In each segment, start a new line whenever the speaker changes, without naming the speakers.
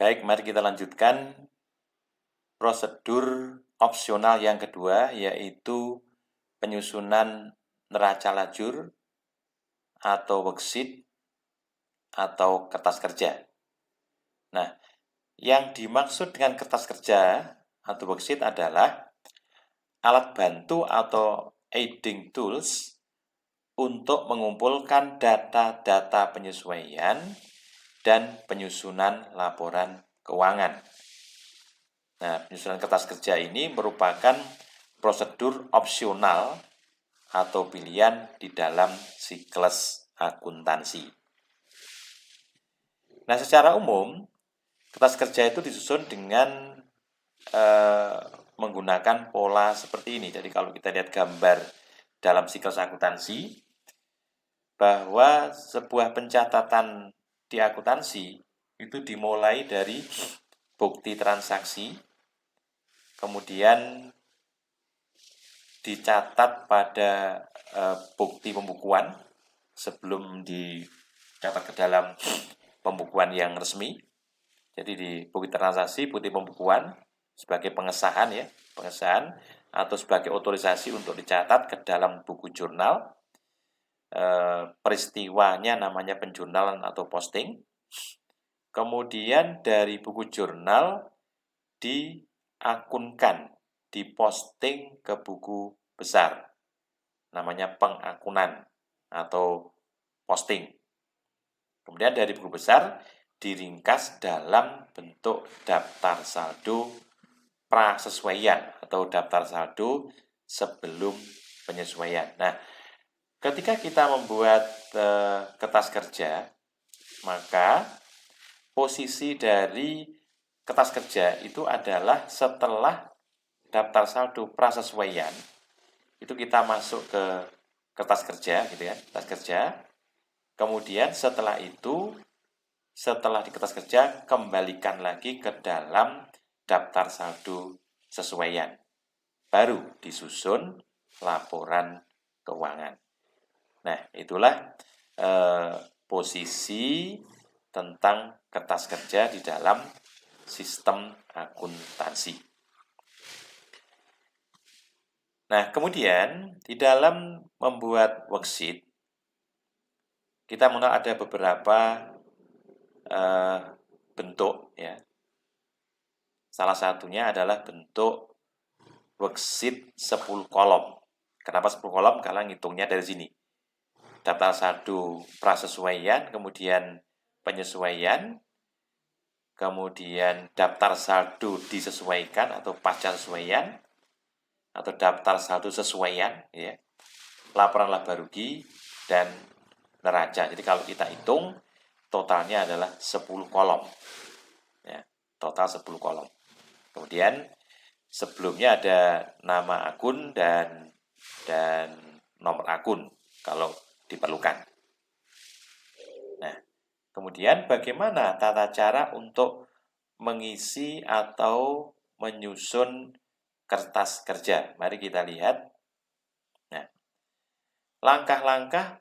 Baik, mari kita lanjutkan prosedur opsional yang kedua, yaitu penyusunan neraca lajur atau worksheet atau kertas kerja. Nah, yang dimaksud dengan kertas kerja atau worksheet adalah alat bantu atau aiding tools untuk mengumpulkan data-data penyesuaian dan penyusunan laporan keuangan. Nah, penyusunan kertas kerja ini merupakan prosedur opsional atau pilihan di dalam siklus akuntansi. Nah, secara umum, kertas kerja itu disusun dengan menggunakan pola seperti ini. Jadi kalau kita lihat gambar dalam siklus akuntansi, bahwa sebuah pencatatan di akuntansi itu dimulai dari bukti transaksi, kemudian dicatat pada bukti pembukuan sebelum dicatat ke dalam pembukuan yang resmi. Jadi di bukti transaksi, bukti pembukuan sebagai pengesahan atau sebagai otorisasi untuk dicatat ke dalam buku jurnal. Peristiwanya namanya penjurnalan atau posting. Kemudian dari buku jurnal diakunkan, diposting ke buku besar, namanya pengakunan atau posting. Kemudian dari buku besar diringkas dalam bentuk daftar saldo prasesuaian atau daftar saldo sebelum penyesuaian. Nah, ketika kita membuat kertas kerja, maka posisi dari kertas kerja itu adalah setelah daftar saldo prasesuaian, itu kita masuk ke kertas kerja, gitu ya, kertas kerja. Kemudian setelah itu, setelah di kertas kerja, kembalikan lagi ke dalam daftar saldo sesuaian. Baru disusun laporan keuangan. Nah, itulah posisi tentang kertas kerja di dalam sistem akuntansi. Nah, kemudian di dalam membuat worksheet, kita mengenal ada beberapa bentuk, ya. Salah satunya adalah bentuk worksheet 10 kolom. Kenapa 10 kolom? Karena ngitungnya dari sini. Daftar saldo prasesuaian, kemudian penyesuaian, kemudian daftar saldo disesuaikan atau pasca sesuaian, atau daftar saldo sesuaian, ya, laporan laba rugi, dan neraca. Jadi kalau kita hitung, totalnya adalah 10 kolom. Ya, total 10 kolom. Kemudian sebelumnya ada nama akun dan nomor akun kalau diperlukan. Nah, kemudian bagaimana tata cara untuk mengisi atau menyusun kertas kerja? Mari kita lihat. Nah, langkah-langkah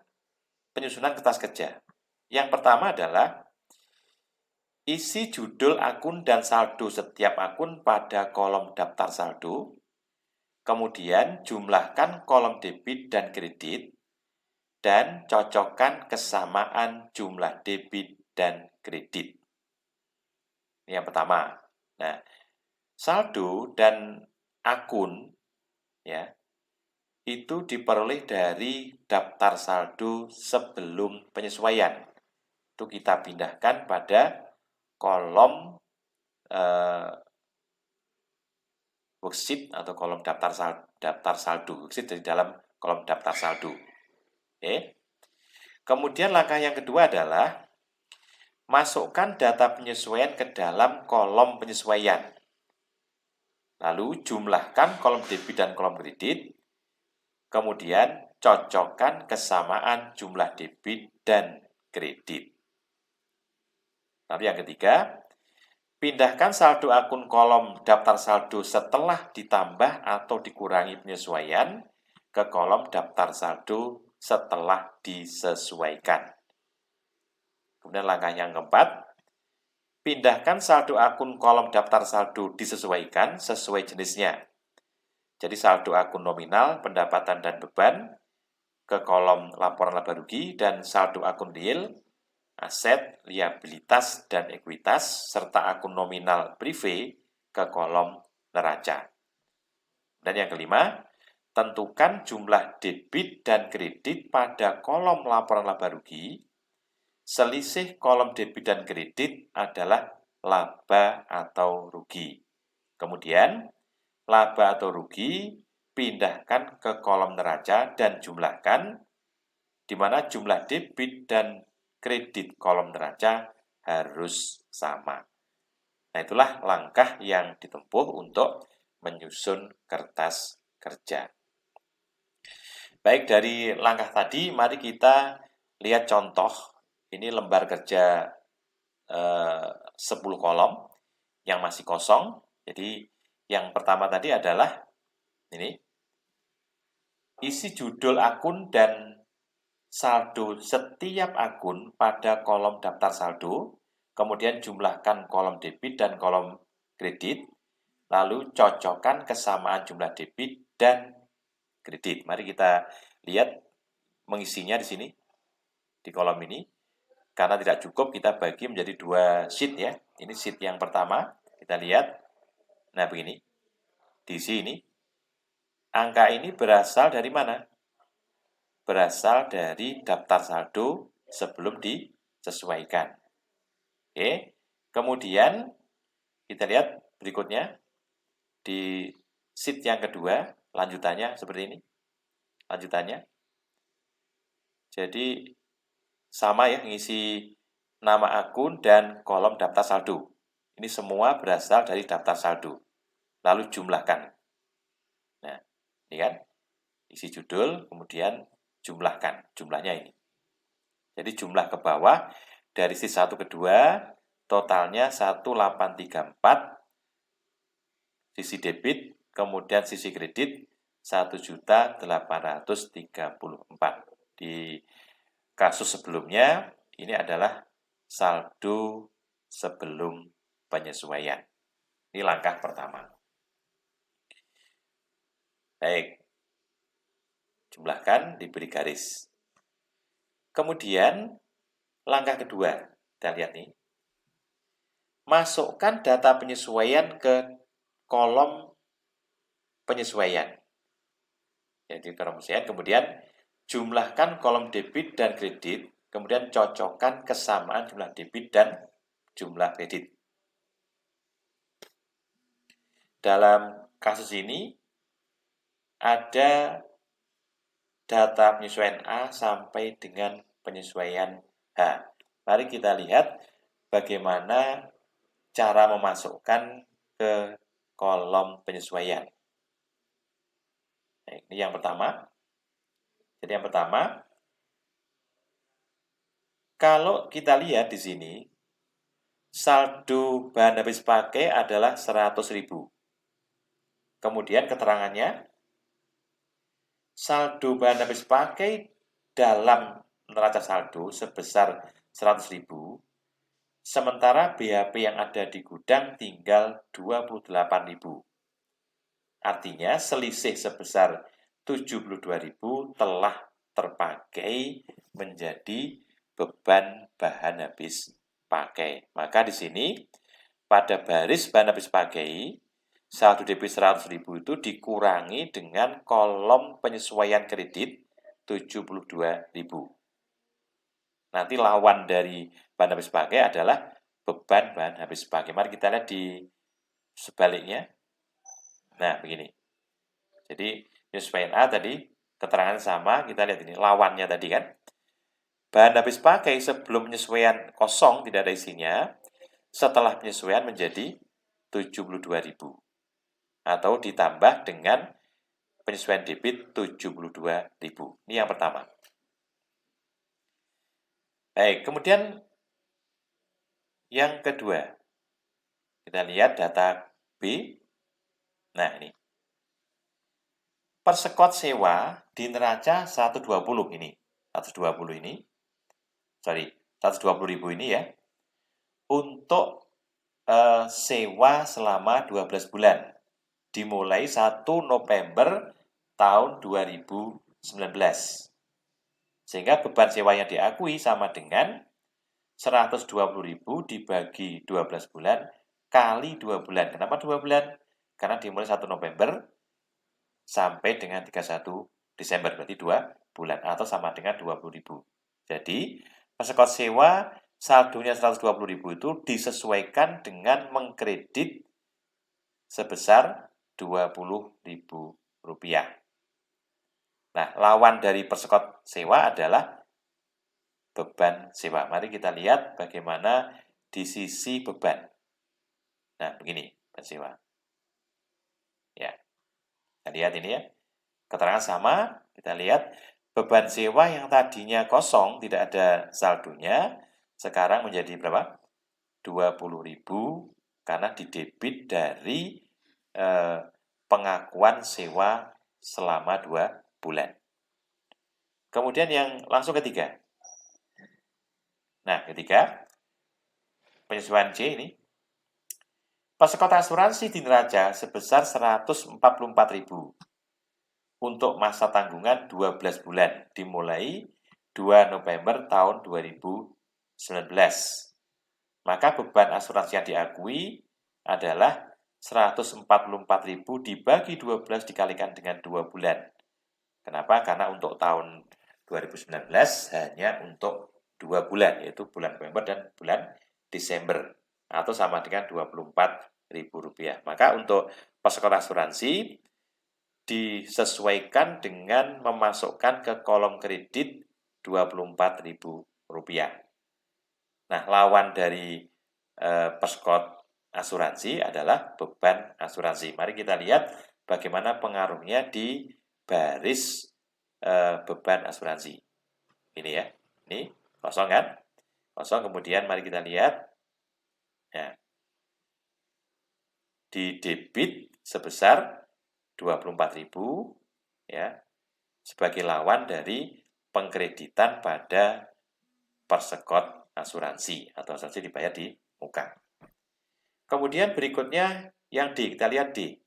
penyusunan kertas kerja. Yang pertama adalah isi judul akun dan saldo setiap akun pada kolom daftar saldo. Kemudian jumlahkan kolom debit dan kredit dan cocokkan kesamaan jumlah debit dan kredit. Ini yang pertama. Nah, saldo dan akun, ya, itu diperoleh dari daftar saldo sebelum penyesuaian. Itu kita pindahkan pada kolom worksheet atau kolom daftar saldo. Worksheet di dalam kolom daftar saldo. Oke. Kemudian langkah yang kedua adalah masukkan data penyesuaian ke dalam kolom penyesuaian. Lalu jumlahkan kolom debit dan kolom kredit. Kemudian cocokkan kesamaan jumlah debit dan kredit. Lalu yang ketiga, pindahkan saldo akun kolom daftar saldo setelah ditambah atau dikurangi penyesuaian ke kolom daftar saldo setelah disesuaikan. Kemudian langkah yang keempat, pindahkan saldo akun kolom daftar saldo disesuaikan sesuai jenisnya. Jadi saldo akun nominal, pendapatan dan beban ke kolom laporan laba rugi, dan saldo akun real, aset, liabilitas, dan ekuitas, serta akun nominal prive ke kolom neraca. Dan yang kelima, tentukan jumlah debit dan kredit pada kolom laporan laba rugi. Selisih kolom debit dan kredit adalah laba atau rugi. Kemudian, laba atau rugi pindahkan ke kolom neraca dan jumlahkan, di mana jumlah debit dan kredit kolom neraca harus sama. Nah, itulah langkah yang ditempuh untuk menyusun kertas kerja. Baik, dari langkah tadi, mari kita lihat contoh. Ini lembar kerja 10 kolom yang masih kosong. Jadi, yang pertama tadi adalah ini. Isi judul akun dan saldo setiap akun pada kolom daftar saldo, kemudian jumlahkan kolom debit dan kolom kredit, lalu cocokkan kesamaan jumlah debit dan kredit. Mari kita lihat mengisinya di sini, di kolom ini. Karena tidak cukup, kita bagi menjadi 2 sheet ya. Ini sheet yang pertama, kita lihat. Nah, begini. Diisi ini. Angka ini berasal dari mana? Berasal dari daftar saldo sebelum disesuaikan. Oke. Kemudian, kita lihat berikutnya. Di sheet yang kedua, lanjutannya seperti ini. Lanjutannya. Jadi, sama ya, ngisi nama akun dan kolom daftar saldo. Ini semua berasal dari daftar saldo. Lalu jumlahkan. Nah, ini kan, isi judul, kemudian jumlahkan. Jumlahnya ini. Jadi jumlah ke bawah, dari sisi 1 ke 2, totalnya 1834, sisi debit, kemudian sisi kredit, 1.834. Di kasus sebelumnya, ini adalah saldo sebelum penyesuaian. Ini langkah pertama. Baik. Jumlahkan, diberi garis. Kemudian, langkah kedua. Kita lihat nih. Masukkan data penyesuaian ke kolom penyesuaian. Jadi kolom penyesuaian, kemudian jumlahkan kolom debit dan kredit, kemudian cocokkan kesamaan jumlah debit dan jumlah kredit. Dalam kasus ini, ada data penyesuaian A sampai dengan penyesuaian H. Mari kita lihat bagaimana cara memasukkan ke kolom penyesuaian. Nah, ini yang pertama. Jadi yang pertama, kalau kita lihat di sini, saldo bahan habis pakai adalah 100.000. Kemudian keterangannya, saldo bahan habis pakai dalam neraca saldo sebesar 100.000, sementara BHP yang ada di gudang tinggal 28.000. Artinya selisih sebesar 72.000 telah terpakai menjadi beban bahan habis pakai. Maka di sini pada baris bahan habis pakai, saldo debit 100.000 itu dikurangi dengan kolom penyesuaian kredit 72.000. Nanti lawan dari bahan habis pakai adalah beban bahan habis pakai. Mari kita lihat di sebaliknya. Nah, begini. Jadi, penyesuaian A tadi, keterangan sama, kita lihat ini, lawannya tadi kan. Bahan habis pakai sebelum penyesuaian kosong, tidak ada isinya, setelah penyesuaian menjadi 72.000. Atau ditambah dengan penyesuaian debit 72.000. Ini yang pertama. Baik, kemudian yang kedua. Kita lihat data B. Nah, ini. Persekot sewa di neraca 120 ini. 120 ini. Sorry, 120.000 ini ya. Untuk sewa selama 12 bulan. Dimulai 1 November tahun 2019. Sehingga beban sewa yang diakui sama dengan 120.000 dibagi 12 bulan kali 2 bulan. Kenapa 2 bulan? Karena dimulai 1 November sampai dengan 31 Desember. Berarti 2 bulan atau sama dengan 20.000. Jadi, persekot sewa saldonya 120.000 itu disesuaikan dengan mengkredit sebesar Rp20.000. Nah, lawan dari persekot sewa adalah beban sewa. Mari kita lihat bagaimana di sisi beban. Nah, begini beban sewa. Ya, kita lihat ini ya. Keterangan sama, kita lihat beban sewa yang tadinya kosong, tidak ada saldonya, sekarang menjadi berapa? 20.000 karena didebit dari pengakuan sewa selama 2 bulan. Kemudian yang langsung ketiga. Nah, ketiga, penyesuaian C ini. Persekot asuransi di neraca sebesar 144.000 untuk masa tanggungan 12 bulan dimulai 2 November tahun 2019. Maka beban asuransi yang diakui adalah 144.000 dibagi 12 dikalikan dengan 2 bulan. Kenapa? Karena untuk tahun 2019 hanya untuk 2 bulan, yaitu bulan November dan bulan Desember, atau sama dengan Rp24.000. Maka untuk persekot asuransi disesuaikan dengan memasukkan ke kolom kredit Rp24.000. Nah, lawan dari persekot asuransi adalah beban asuransi. Mari kita lihat bagaimana pengaruhnya di baris beban asuransi. Ini ya, ini kosong kan? Kosong, kemudian mari kita lihat. Ya, di debit sebesar 24.000 ya, sebagai lawan dari pengkreditan pada persekot asuransi atau asuransi dibayar di muka. Kemudian berikutnya yang D, kita lihat D.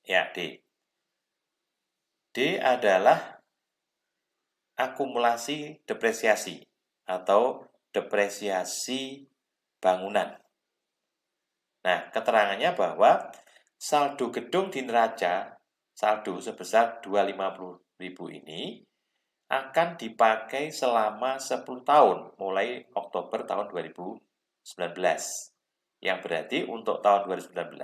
Ya, D. D adalah akumulasi depresiasi atau depresiasi bangunan. Nah, keterangannya bahwa saldo gedung di neraca, saldo sebesar 250.000 ini akan dipakai selama 10 tahun, mulai Oktober tahun 2019. Yang berarti untuk tahun 2019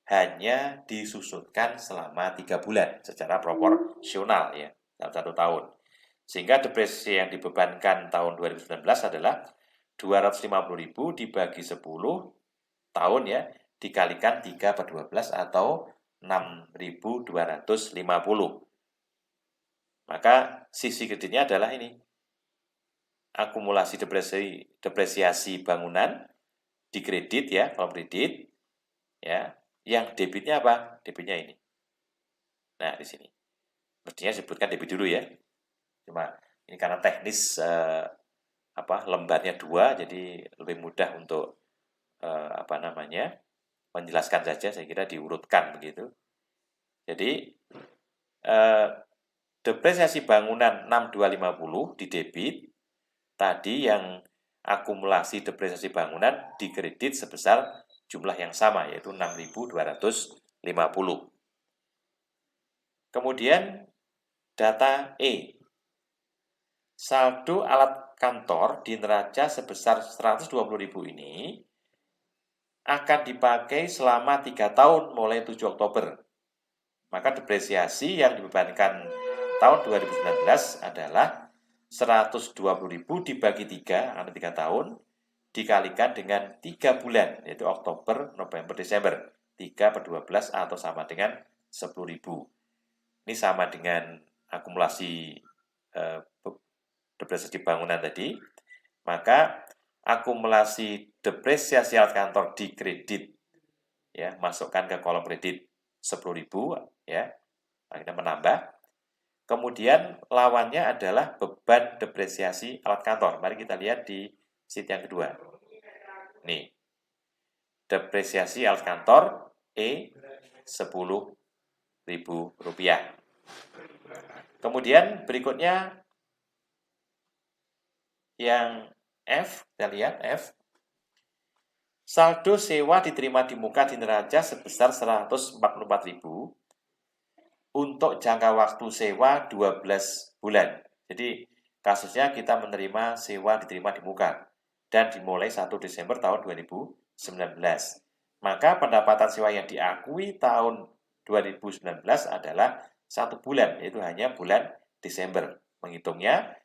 hanya disusutkan selama 3 bulan secara proporsional ya, dalam 1 tahun. Sehingga depresi yang dibebankan tahun 2019 adalah 250.000 dibagi 10 tahun ya, dikalikan 3/12 atau 6.250. Maka sisi kreditnya adalah ini. Akumulasi depresiasi bangunan di kredit ya, kolom kredit ya. Yang debitnya apa? Debitnya ini. Nah, di sini. Mestinya sebutkan debit dulu ya. Cuma ini karena teknis lembarnya 2, jadi lebih mudah untuk menjelaskan saja, saya kira diurutkan begitu. Jadi depresiasi bangunan 6.250 di debit, tadi yang akumulasi depresiasi bangunan di kredit sebesar jumlah yang sama, yaitu 6.250. Kemudian data E. Saldo alat kantor di neraca sebesar 120.000 ini akan dipakai selama 3 tahun mulai 7 Oktober. Maka depresiasi yang dibebankan tahun 2019 adalah 120.000 dibagi 3, ada 3 tahun, dikalikan dengan 3 bulan, yaitu Oktober, November, Desember. 3/12 atau sama dengan 10.000. Ini sama dengan akumulasi depresiasi bangunan tadi. Maka akumulasi depresiasi alat kantor di kredit ya, masukkan ke kolom kredit 10.000 ya. Nah, kita menambah. Kemudian lawannya adalah beban depresiasi alat kantor. Mari kita lihat di sheet yang kedua. Nih. depresiasi alat kantor Rp10.000. Kemudian berikutnya yang F, kita lihat F. Saldo sewa diterima di muka di neraca sebesar 144.000 untuk jangka waktu sewa 12 bulan. Jadi kasusnya kita menerima sewa diterima di muka dan dimulai 1 Desember tahun 2019. Maka pendapatan sewa yang diakui tahun 2019 adalah 1 bulan, yaitu hanya bulan Desember. Menghitungnya,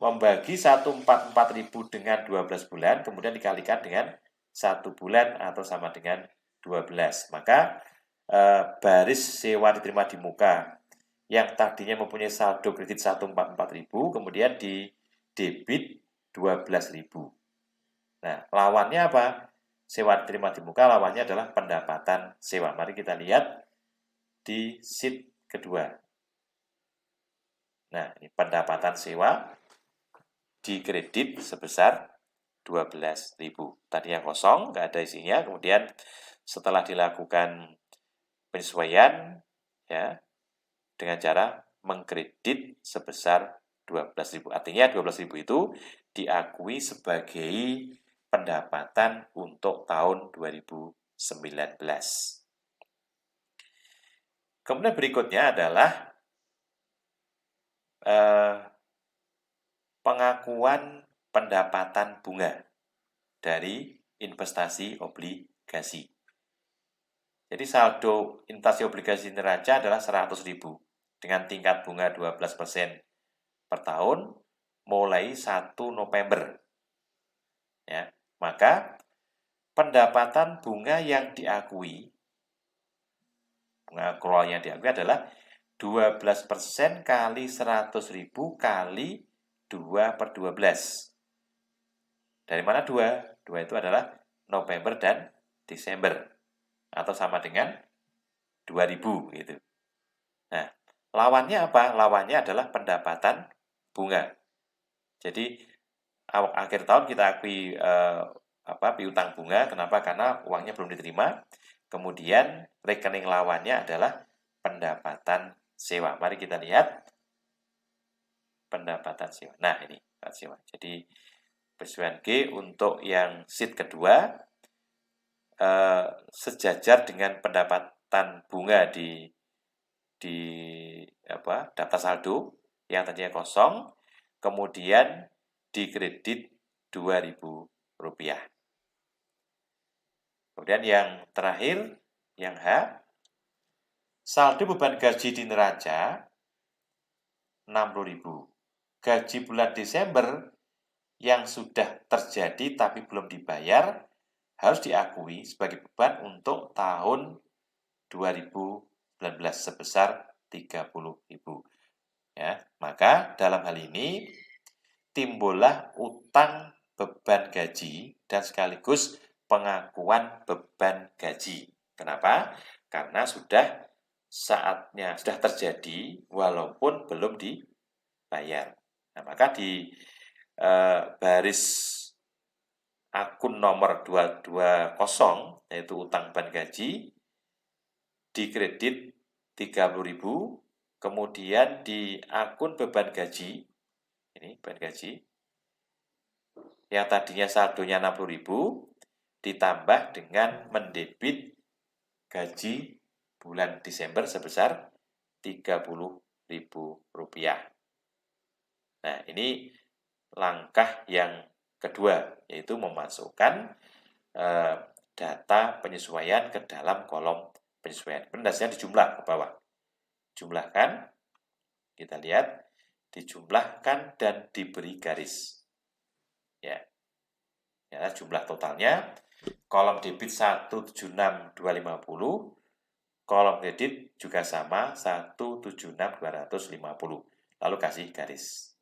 membagi 144.000 dengan 12 bulan, kemudian dikalikan dengan 1 bulan atau sama dengan 12. Maka baris sewa diterima di muka yang tadinya mempunyai saldo kredit 144.000, kemudian di debit 12.000. Nah, lawannya apa? Sewa diterima di muka, lawannya adalah pendapatan sewa. Mari kita lihat di sheet kedua. Nah, ini pendapatan sewa di kredit sebesar 12.000. Tadi yang kosong, nggak ada isinya. Kemudian setelah dilakukan penyesuaian, ya, dengan cara mengkredit sebesar 12.000. Artinya 12.000 itu diakui sebagai pendapatan untuk tahun 2019. Kemudian berikutnya adalah pengakuan pendapatan bunga dari investasi obligasi. Jadi saldo investasi obligasi neraca adalah 100.000 dengan tingkat bunga 12% per tahun mulai 1 November. Ya, maka pendapatan bunga yang diakui, bunga accrual yang diakui adalah 12% kali 100.000 kali 2/12. Dari mana 2? 2 itu adalah November dan Desember. Atau sama dengan 2.000 gitu. Nah, lawannya apa? Lawannya adalah pendapatan bunga. Jadi akhir tahun kita akui piutang bunga. Kenapa? Karena uangnya belum diterima. Kemudian rekening lawannya adalah pendapatan sewa. Mari kita lihat pendapatan sewa. Nah, ini pendapatan sewa. Jadi penyesuaian G untuk yang sheet kedua sejajar dengan pendapatan bunga di daftar saldo yang tadinya kosong, kemudian dikredit Rp2.000. Kemudian yang terakhir, yang H, saldo beban gaji di neraca 60.000. Gaji bulan Desember yang sudah terjadi tapi belum dibayar harus diakui sebagai beban untuk tahun 2019 sebesar 30.000. Ya, maka dalam hal ini timbullah utang beban gaji dan sekaligus pengakuan beban gaji. Kenapa? Karena sudah saatnya, sudah terjadi walaupun belum dibayar. Nah, maka di baris akun nomor 220, yaitu utang beban gaji, dikredit 30.000, kemudian di akun beban gaji, ini beban gaji, yang tadinya saldonya 60.000, ditambah dengan mendebit gaji bulan Desember sebesar Rp30.000. Nah, ini langkah yang kedua, yaitu memasukkan data penyesuaian ke dalam kolom penyesuaian. Dasarnya dijumlah ke bawah. Jumlahkan, kita lihat, dijumlahkan dan diberi garis. Ya, jumlah totalnya, kolom debit 176.250, kolom kredit juga sama 176.250. Lalu kasih garis.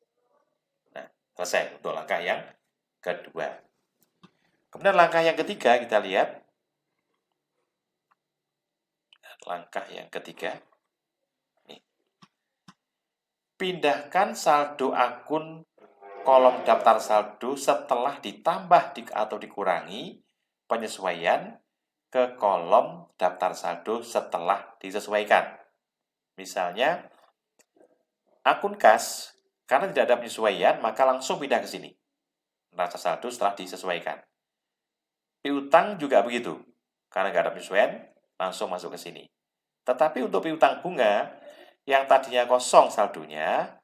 Nah, selesai untuk langkah yang kedua. Kemudian langkah yang ketiga kita lihat. Langkah yang ketiga. Nih. Pindahkan saldo akun kolom daftar saldo setelah ditambah atau dikurangi penyesuaian ke kolom daftar saldo setelah disesuaikan. Misalnya, akun kas, karena tidak ada penyesuaian, maka langsung pindah ke sini. Neraca saldo setelah disesuaikan. Piutang juga begitu. Karena nggak ada penyesuaian, langsung masuk ke sini. Tetapi untuk piutang bunga, yang tadinya kosong saldonya,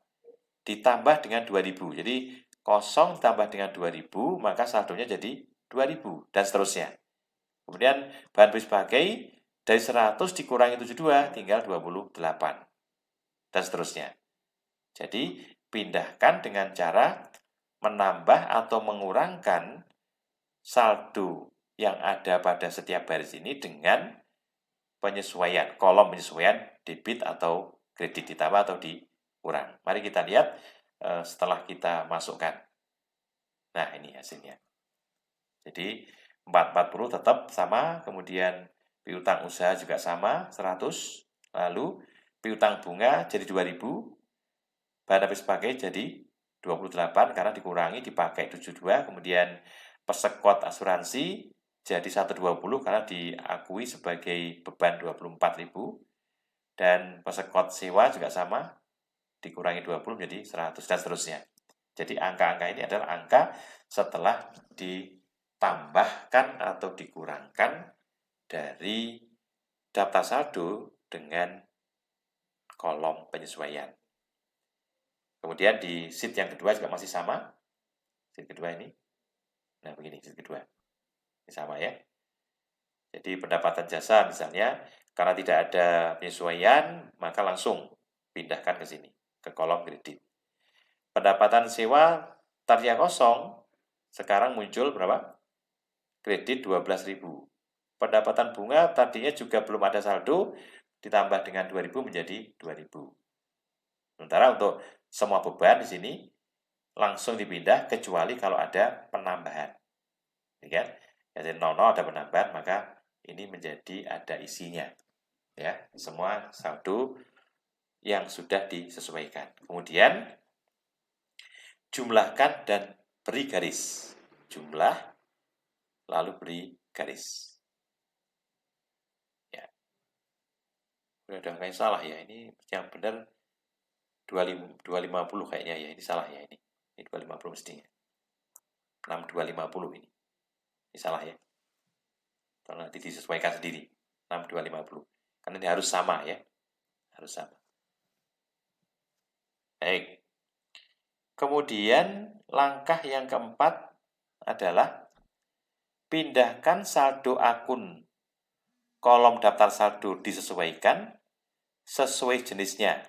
ditambah dengan 2.000. Jadi, kosong ditambah dengan 2.000, maka saldonya jadi 2.000, dan seterusnya. Kemudian, bahan beli sebagai, dari 100 dikurangi 72, tinggal 28. Dan seterusnya. Jadi, pindahkan dengan cara menambah atau mengurangkan saldo yang ada pada setiap baris ini dengan penyesuaian, kolom penyesuaian debit atau kredit ditambah atau dikurang. Mari kita lihat setelah kita masukkan. Nah, ini hasilnya. Jadi, 440 tetap sama, kemudian piutang usaha juga sama, 100, lalu piutang bunga jadi 2.000, bahan habis pakai jadi 28 karena dikurangi dipakai 72, kemudian persekot asuransi jadi 120 karena diakui sebagai beban 24.000, dan persekot sewa juga sama, dikurangi 20 menjadi 100, dan seterusnya. Jadi angka-angka ini adalah angka setelah ditambahkan atau dikurangkan dari daftar saldo dengan kolom penyesuaian. Kemudian di sheet yang kedua juga masih sama. Sheet kedua ini. Nah, begini sheet kedua. Ini sama ya. Jadi pendapatan jasa misalnya, karena tidak ada penyesuaian, maka langsung pindahkan ke sini, ke kolom kredit. Pendapatan sewa tadinya kosong, sekarang muncul berapa? Kredit 12.000. Pendapatan bunga tadinya juga belum ada saldo, ditambah dengan 2.000 menjadi 2.000. Sementara untuk semua beban di sini langsung dipindah kecuali kalau ada penambahan. Ya, jadi 00 ada penambahan, maka ini menjadi ada isinya. Ya, semua saldo yang sudah disesuaikan. Kemudian jumlahkan dan beri garis. Jumlah lalu beri garis. Ya. Udah kayak salah ya. Ini yang benar 250 kayaknya ya. Ini salah ya ini. Ini 250 mestinya. 6250 ini. Ini salah ya. Kalau nanti disesuaikan sendiri. 6250. Karena ini harus sama ya. Harus sama. Baik. Kemudian langkah yang keempat adalah pindahkan saldo akun kolom daftar saldo disesuaikan sesuai jenisnya,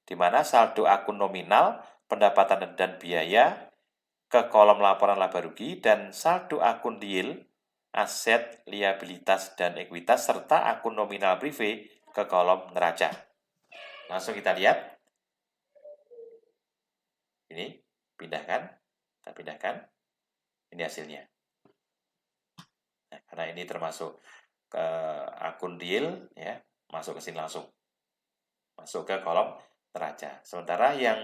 di mana saldo akun nominal, pendapatan dan biaya ke kolom laporan laba rugi, dan saldo akun real, aset, liabilitas, dan ekuitas, serta akun nominal prive ke kolom neraca. Langsung kita lihat. Ini, pindahkan. Kita pindahkan. Ini hasilnya. Nah, karena ini termasuk ke akun real, ya, masuk ke sini langsung. Masuk ke kolom neraca. Sementara yang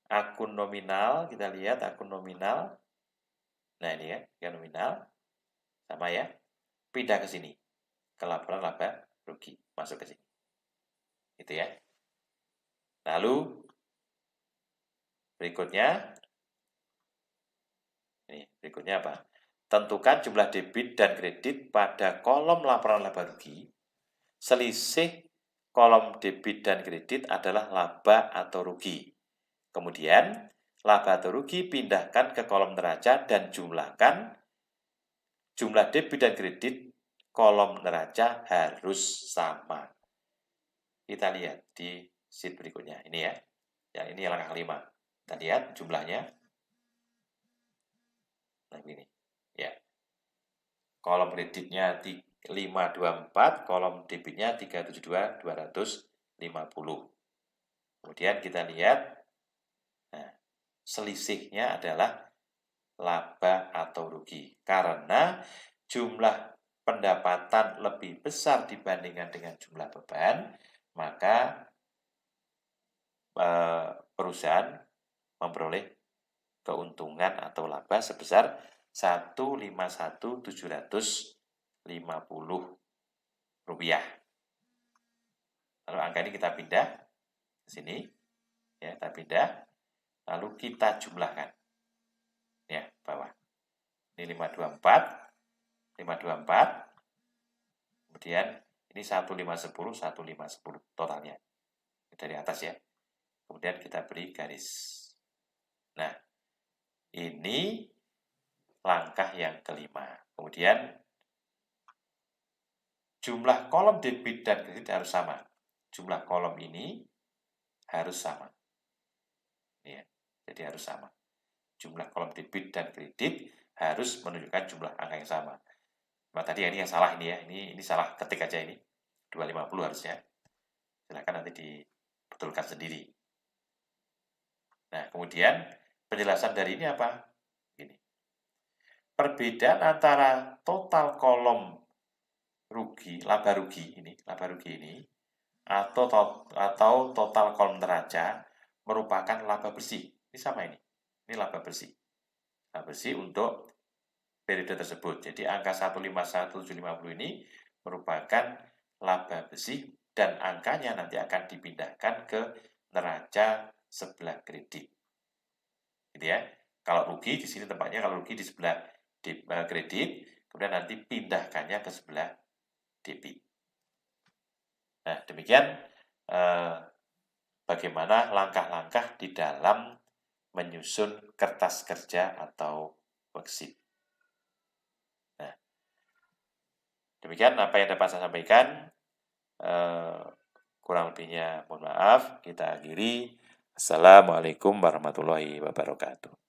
akun nominal, kita lihat akun nominal. Nah, ini ya, yang nominal. Sama ya. Pindah ke sini. Ke laporan laba rugi. Masuk ke sini. Gitu ya. Lalu, berikutnya. Ini, berikutnya apa? Tentukan jumlah debit dan kredit pada kolom laporan laba rugi. Selisih kolom debit dan kredit adalah laba atau rugi. Kemudian, laba atau rugi pindahkan ke kolom neraca dan jumlahkan jumlah debit dan kredit kolom neraca harus sama. Kita lihat di sheet berikutnya. Ini ya. Yang ini langkah kelima. Kita lihat jumlahnya. Nah, ini. Ya. Kolom kreditnya 524, kolom debitnya 372, 250. Kemudian kita lihat, nah, selisihnya adalah laba atau rugi. Karena jumlah pendapatan lebih besar dibandingkan dengan jumlah beban, maka perusahaan memperoleh keuntungan atau laba sebesar 151.750 rupiah. Lalu angka ini kita pindah ke sini, ya, kita pindah, lalu kita jumlahkan, ya, bawah. Ini 524, kemudian ini 1510, 1510 totalnya dari atas ya. Kemudian kita beri garis. Nah, ini langkah yang kelima. Kemudian jumlah kolom debit dan kredit harus sama. Jumlah kolom ini harus sama. Ya, jadi harus sama. Jumlah kolom debit dan kredit harus menunjukkan jumlah angka yang sama. Nah, tadi ini yang salah ini ya. Ini salah ketik aja ini. 250 harusnya. Silakan nanti dibetulkan sendiri. Nah, kemudian penjelasan dari ini apa? Ini. Perbedaan antara total kolom rugi, laba rugi ini, atau total kolom neraca merupakan laba bersih. Ini sama ini. Ini laba bersih. Laba bersih untuk periode tersebut. Jadi angka 151.750 ini merupakan laba bersih dan angkanya nanti akan dipindahkan ke neraca sebelah kredit. Gitu ya. Kalau rugi di sini tempatnya, kalau rugi di sebelah kredit, kemudian nanti pindahkannya ke sebelah debit. Nah, demikian bagaimana langkah-langkah di dalam menyusun kertas kerja atau worksheet. Nah, demikian apa yang dapat saya sampaikan. Kurang lebihnya mohon maaf. Kita akhiri. Assalamualaikum warahmatullahi wabarakatuh.